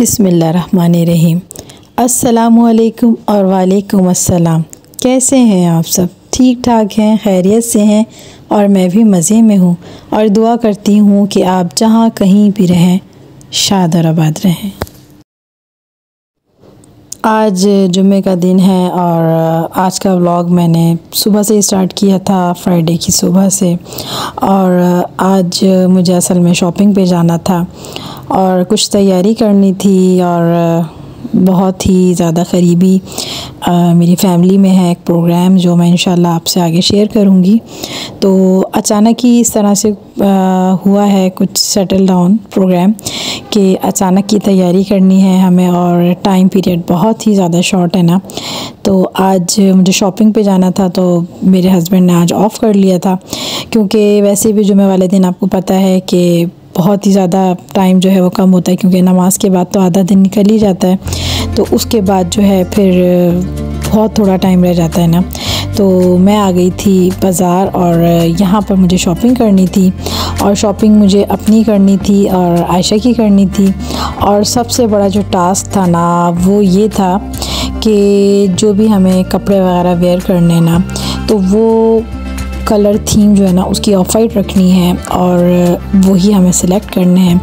बिस्मिल्लाहिर्रहमानिर्रहीम। अस्सलामुअलैकुम और वालेकुम अस्सलाम। कैसे हैं आप सब? ठीक ठाक हैं, खैरियत से हैं और मैं भी मज़े में हूँ और दुआ करती हूँ कि आप जहाँ कहीं भी रहें शाद और आबाद रहें। आज जुम्मे का दिन है और आज का व्लॉग मैंने सुबह से स्टार्ट किया था, फ्राइडे की सुबह से। और आज मुझे असल में शॉपिंग पे जाना था और कुछ तैयारी करनी थी और बहुत ही ज़्यादा करीबी मेरी फ़ैमिली में है एक प्रोग्राम जो मैं इंशाल्लाह आपसे आगे शेयर करूँगी। तो अचानक ही इस तरह से हुआ है कुछ सेटल डाउन प्रोग्राम कि अचानक की तैयारी करनी है हमें और टाइम पीरियड बहुत ही ज़्यादा शॉर्ट है ना। तो आज मुझे शॉपिंग पे जाना था तो मेरे हस्बैंड ने आज ऑफ़ कर लिया था, क्योंकि वैसे भी जुम्मे वाले दिन आपको पता है कि बहुत ही ज़्यादा टाइम जो है वो कम होता है, क्योंकि नमाज के बाद तो आधा दिन निकल ही जाता है। तो उसके बाद जो है फिर बहुत थोड़ा टाइम रह जाता है ना। तो मैं आ गई थी बाज़ार और यहाँ पर मुझे शॉपिंग करनी थी और शॉपिंग मुझे अपनी करनी थी और आयशा की करनी थी। और सबसे बड़ा जो टास्क था ना वो ये था कि जो भी हमें कपड़े वगैरह वेयर करने ना, तो वो कलर थीम जो है ना उसकी ऑफ वाइट रखनी है और वही हमें सिलेक्ट करने हैं,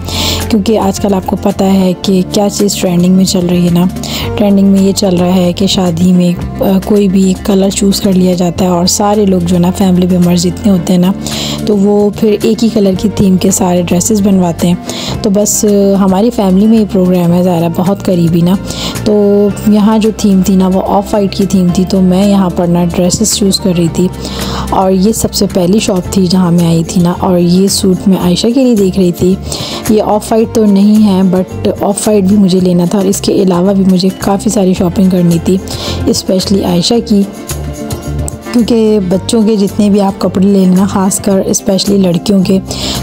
क्योंकि आजकल आपको पता है कि क्या चीज़ ट्रेंडिंग में चल रही है ना। ट्रेंडिंग में ये चल रहा है कि शादी में कोई भी कलर चूज़ कर लिया जाता है और सारे लोग जो है ना फैमिली मेम्बर्स जितने होते हैं ना तो वो फिर एक ही कलर की थीम के सारे ड्रेसेस बनवाते हैं। तो बस हमारी फैमिली में ही प्रोग्राम है, ज़ाहिर बहुत करीबी ना। तो यहाँ जो थीम थी ना वो ऑफ वाइट की थीम थी, तो मैं यहाँ पर ना ड्रेसेस चूज़ कर रही थी और ये सबसे पहली शॉप थी जहाँ मैं आई थी ना। और ये सूट मैं आयशा के लिए देख रही थी। ये ऑफ वाइट तो नहीं है बट ऑफ वाइट भी मुझे लेना था और इसके अलावा भी मुझे काफ़ी सारी शॉपिंग करनी थी, स्पेशली आयशा की, क्योंकि बच्चों के जितने भी आप कपड़े ले लेना, ख़ासकर स्पेशली लड़कियों के,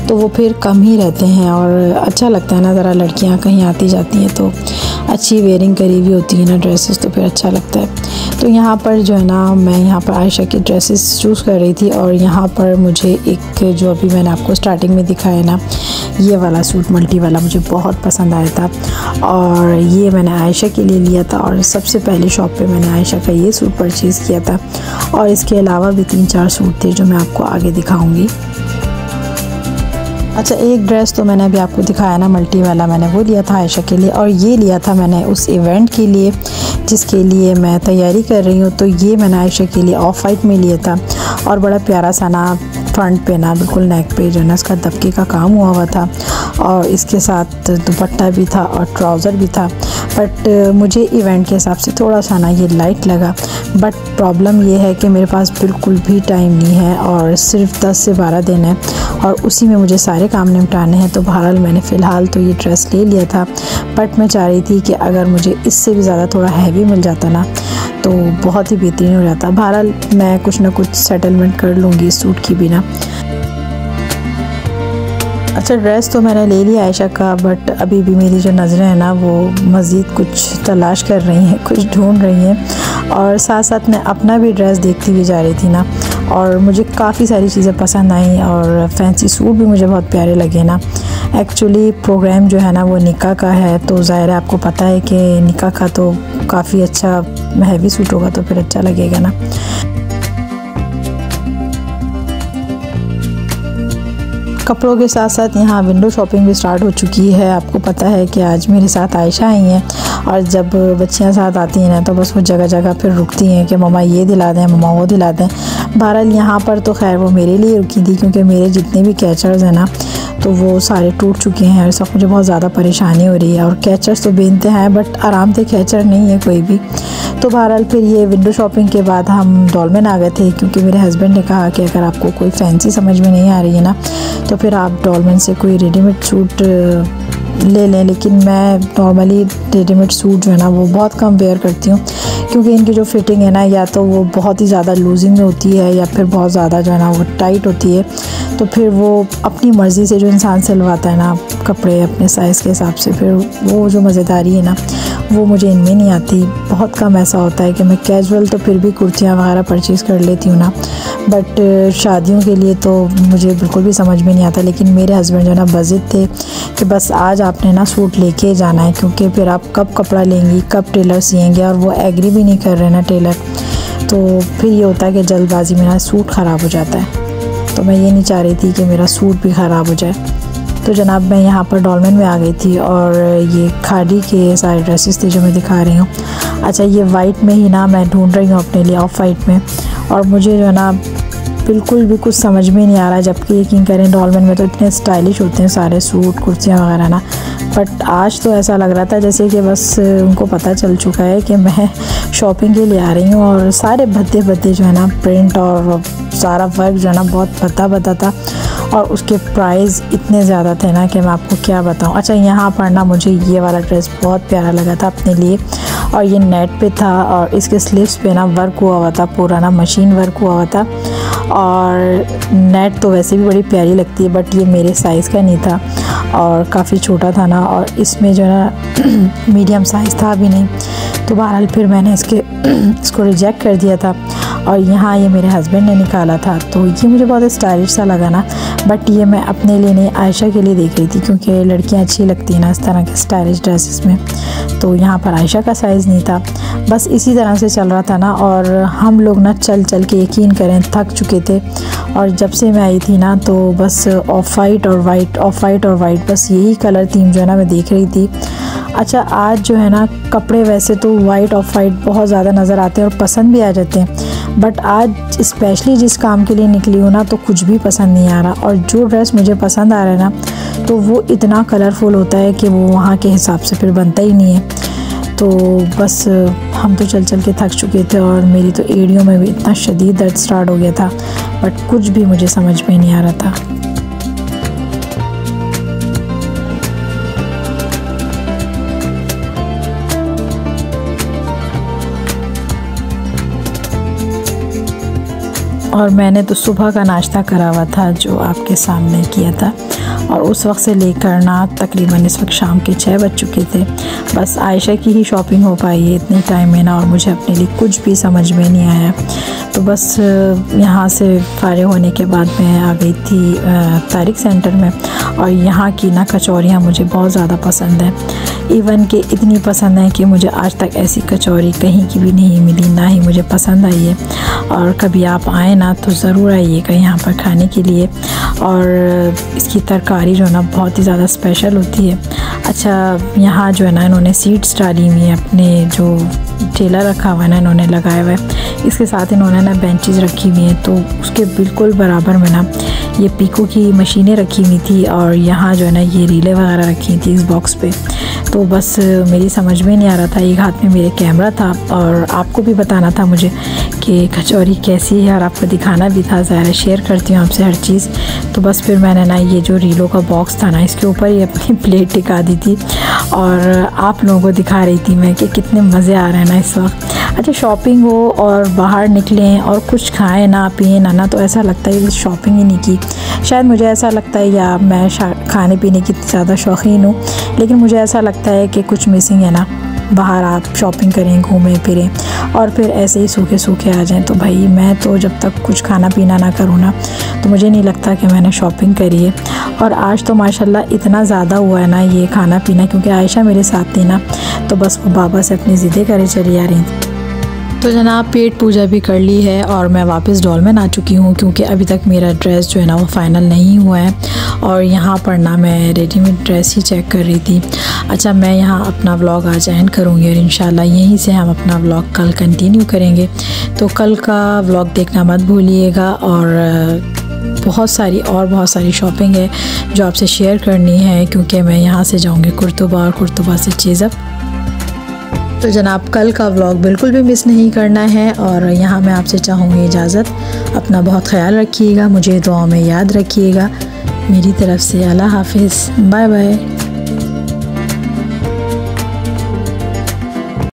तो वो फिर कम ही रहते हैं और अच्छा लगता है ना, ज़रा लड़कियां कहीं आती जाती हैं तो अच्छी वेयरिंग करी हुई होती है ना ड्रेसेस, तो फिर अच्छा लगता है। तो यहाँ पर जो है ना मैं यहाँ पर आयशा की ड्रेसेस चूज़ कर रही थी और यहाँ पर मुझे एक जो अभी मैंने आपको स्टार्टिंग में दिखाया ना ये वाला सूट मल्टी वाला मुझे बहुत पसंद आया था और ये मैंने आयशा के लिए लिया था। और सबसे पहले शॉप पे मैंने आयशा का ये सूट परचेज़ किया था और इसके अलावा भी 3-4 सूट थे जो मैं आपको आगे दिखाऊंगी। अच्छा, एक ड्रेस तो मैंने अभी आपको दिखाया ना मल्टी वाला, मैंने वो लिया था आयशा के लिए और ये लिया था मैंने उस इवेंट के लिए जिसके लिए मैं तैयारी कर रही हूँ। तो ये मैंने आयशा के लिए ऑफ वाइट में लिया था और बड़ा प्यारा सा ना फ्रंट पे ना बिल्कुल नेक पे जो है ना इसका दबके का काम हुआ था और इसके साथ दुपट्टा भी था और ट्राउज़र भी था। बट मुझे इवेंट के हिसाब से थोड़ा सा ना ये लाइट लगा। बट प्रॉब्लम ये है कि मेरे पास बिल्कुल भी टाइम नहीं है और सिर्फ 10 से 12 दिन है और उसी में मुझे सारे काम निपटाने हैं। तो बहरहाल मैंने फ़िलहाल तो ये ड्रेस ले लिया था, बट मैं चाह रही थी कि अगर मुझे इससे भी ज़्यादा थोड़ा हैवी मिल जाता ना तो बहुत ही बेहतरीन हो जाता। बहरहाल मैं कुछ ना कुछ सेटलमेंट कर लूँगी इस सूट की भी ना। अच्छा, ड्रेस तो मैंने ले लिया आयशा का, बट अभी भी मेरी जो नज़रें हैं ना वो मज़ीद कुछ तलाश कर रही हैं, कुछ ढूंढ रही हैं और साथ साथ मैं अपना भी ड्रेस देखती हुई जा रही थी ना। और मुझे काफ़ी सारी चीज़ें पसंद आई और फैंसी सूट भी मुझे बहुत प्यारे लगे ना। एक्चुअली प्रोग्राम जो है ना वो निकाह का है, तो ज़ाहिर है आपको पता है कि निकाह का तो काफ़ी अच्छा हैवी सूट होगा तो फिर अच्छा लगेगा ना। कपड़ों के साथ साथ यहाँ विंडो शॉपिंग भी स्टार्ट हो चुकी है। आपको पता है कि आज मेरे साथ आयशा आई हैं और जब बच्चियाँ साथ आती हैं ना तो बस वो जगह जगह फिर रुकती हैं कि मम्मा ये दिला दें, मम्मा वो दिला दें। बहरहाल यहाँ पर तो खैर वो मेरे लिए रुकी थी, क्योंकि मेरे जितने भी कैचर्स हैं ना तो वो सारे टूट चुके हैं और इस वक्त मुझे बहुत ज़्यादा परेशानी हो रही है। और कैचर्स तो बेनते हैं बट आराम से कैचर नहीं है कोई भी। तो बहरहाल फिर ये विंडो शॉपिंग के बाद हम डॉलमेन आ गए थे, क्योंकि मेरे हस्बैंड ने कहा कि अगर आपको कोई फैंसी समझ में नहीं आ रही है ना तो फिर आप डॉलमेन से कोई रेडीमेड सूट ले लें। लेकिन मैं नॉर्मली रेडीमेड सूट जो है ना वो बहुत कम वेयर करती हूँ, क्योंकि इनकी जो फिटिंग है ना या तो वो बहुत ही ज़्यादा लूजिंग में होती है या फिर बहुत ज़्यादा जो है ना वो टाइट होती है। तो फिर वो अपनी मर्ज़ी से जो इंसान सिलवाता है ना कपड़े अपने साइज़ के हिसाब से, फिर वो जो मज़ेदारी है ना वो मुझे इनमें नहीं आती। बहुत कम ऐसा होता है कि मैं कैजुअल तो फिर भी कुर्तियाँ वगैरह परचेज़ कर लेती हूँ ना, बट शादियों के लिए तो मुझे बिल्कुल भी समझ में नहीं आता। लेकिन मेरे हस्बैंड जो है ना बज़िद थे कि बस आज आपने ना सूट लेके जाना है, क्योंकि फिर आप कब कपड़ा लेंगी, कब टेलर सिएंगे, और वो एग्री भी नहीं कर रहे ना टेलर, तो फिर ये होता है कि जल्दबाजी में ना सूट ख़राब हो जाता है। तो मैं ये नहीं चाह रही थी कि मेरा सूट भी ख़राब हो जाए। तो जनाब मैं यहाँ पर डॉलमेन में आ गई थी और ये खादी के सारे ड्रेसेस थे जो मैं दिखा रही हूँ। अच्छा, ये वाइट में ही ना मैं ढूंढ रही हूँ अपने लिए, ऑफ वाइट में, और मुझे जो है ना बिल्कुल भी कुछ समझ में नहीं आ रहा। जबकि यकीन करें डॉलमेन में तो इतने स्टाइलिश होते हैं सारे सूट कुर्सियाँ वगैरह ना, बट आज तो ऐसा लग रहा था जैसे कि बस उनको पता चल चुका है कि मैं शॉपिंग के लिए आ रही हूँ। और सारे भद्दे भद्दे जो है ना प्रिंट और सारा वर्क जो है ना बहुत भद्दा था, और उसके प्राइस इतने ज़्यादा थे ना कि मैं आपको क्या बताऊँ। अच्छा, यहाँ पर ना मुझे ये वाला ड्रेस बहुत प्यारा लगा था अपने लिए, और ये नेट पे था और इसके स्लीव्स पे ना वर्क हुआ था, पूरा ना मशीन वर्क हुआ था। और नेट तो वैसे भी बड़ी प्यारी लगती है, बट ये मेरे साइज़ का नहीं था और काफ़ी छोटा था ना, और इसमें जो है ना मीडियम साइज़ था भी नहीं। तो बहरहाल फिर मैंने इसको रिजेक्ट कर दिया था। और यहाँ ये मेरे हस्बैंड ने निकाला था, तो ये मुझे बहुत स्टाइलिश सा लगा ना, बट ये मैं अपने लिए नहीं, आयशा के लिए देख रही थी, क्योंकि लड़कियाँ अच्छी लगती हैं ना इस तरह के स्टाइलिश ड्रेसेस में। तो यहाँ पर आयशा का साइज़ नहीं था। बस इसी तरह से चल रहा था ना, और हम लोग ना चल चल के यकीन करें थक चुके थे। और जब से मैं आई थी ना तो बस ऑफ वाइट और वाइट, ऑफ वाइट और वाइट, बस यही कलर थीम जो है ना मैं देख रही थी। अच्छा, आज जो है ना कपड़े वैसे तो वाइट ऑफ वाइट बहुत ज़्यादा नज़र आते हैं और पसंद भी आ जाते हैं, बट आज स्पेशली जिस काम के लिए निकली हूँ ना तो कुछ भी पसंद नहीं आ रहा। और जो ड्रेस मुझे पसंद आ रहा है ना तो वो इतना कलरफुल होता है कि वो वहाँ के हिसाब से फिर बनता ही नहीं है। तो बस हम तो चल चल के थक चुके थे, और मेरी तो एड़ियों में भी इतना शदीद दर्द स्टार्ट हो गया था, बट कुछ भी मुझे समझ में नहीं आ रहा था। और मैंने तो सुबह का नाश्ता करा हुआ था जो आपके सामने किया था, और उस वक्त से लेकर ना तकरीबन इस वक्त शाम के 6 बज चुके थे। बस आयशा की ही शॉपिंग हो पाई है इतने टाइम में ना, और मुझे अपने लिए कुछ भी समझ में नहीं आया। तो बस यहाँ से फारिग होने के बाद मैं आ गई थी तारिक सेंटर में, और यहाँ की ना कचौरियाँ मुझे बहुत ज़्यादा पसंद है। इवन कि इतनी पसंद है कि मुझे आज तक ऐसी कचौरी कहीं की भी नहीं मिली, ना ही मुझे पसंद आई है। और कभी आप आए ना तो ज़रूर आइएगा यहाँ पर खाने के लिए। और इसकी तरकारी जो है ना बहुत ही ज़्यादा स्पेशल होती है। अच्छा, यहाँ जो है ना इन्होंने सीट्स डाली हुई हैं, अपने जो ठेला रखा हुआ है ना इन्होंने लगाया हुआ है, इसके साथ इन्होंने ना बेंचेस रखी हुई हैं। तो उसके बिल्कुल बराबर में ना ये पीको की मशीनें रखी हुई थी, और यहाँ जो है ना ये रीलें वगैरह रखी थी इस बॉक्स पे। तो बस मेरी समझ में नहीं आ रहा था, एक हाथ में मेरे कैमरा था और आपको भी बताना था मुझे कि कचौरी कैसी है, और आपको दिखाना भी था। ज़ाहिर शेयर करती हूँ आपसे हर चीज़। तो बस फिर मैंने ना ये जो रीलों का बॉक्स था ना इसके ऊपर ही अपनी प्लेट टिका दी थी, और आप लोगों को दिखा रही थी मैं कि कितने मज़े आ रहे हैं ना इस वक्त। अच्छा, शॉपिंग हो और बाहर निकलें और कुछ खाएं ना पिए ना तो ऐसा लगता है कि शॉपिंग ही नहीं की। शायद मुझे ऐसा लगता है, या मैं खाने पीने की ज़्यादा शौकीन हूँ, लेकिन मुझे ऐसा लगता है कि कुछ मिसिंग है ना। बाहर आप शॉपिंग करें, घूमें फिरें, और फिर ऐसे ही सूखे सूखे आ जाएं। तो भाई मैं तो जब तक कुछ खाना पीना ना करूँ ना तो मुझे नहीं लगता कि मैंने शॉपिंग करी है। और आज तो माशाल्लाह इतना ज़्यादा हुआ है ना ये खाना पीना, क्योंकि आयशा मेरे साथ थी ना, तो बस वो बाबा से अपनी ज़िद्दें करे चली आ रही थी। तो जनाब पेट पूजा भी कर ली है और मैं वापस डॉलमेन आ चुकी हूँ, क्योंकि अभी तक मेरा ड्रेस जो है ना वो फ़ाइनल नहीं हुआ है। और यहाँ पर ना मैं रेडीमेड ड्रेस ही चेक कर रही थी। अच्छा, मैं यहाँ अपना व्लॉग आज एंड करूँगी, और इंशाल्लाह यहीं से हम अपना व्लॉग कल कंटिन्यू करेंगे। तो कल का व्लॉग देखना मत भूलिएगा। और बहुत सारी शॉपिंग है जो आपसे शेयर करनी है, क्योंकि मैं यहाँ से जाऊँगी कुर्तुबा, और कुर्तुबा से चीज़अप। तो जनाब कल का व्लॉग बिल्कुल भी मिस नहीं करना है। और यहाँ मैं आपसे चाहूँगी इजाज़त। अपना बहुत ख्याल रखिएगा, मुझे दुआ में याद रखिएगा। मेरी तरफ से अल्लाह हाफिज़, बाय बाय।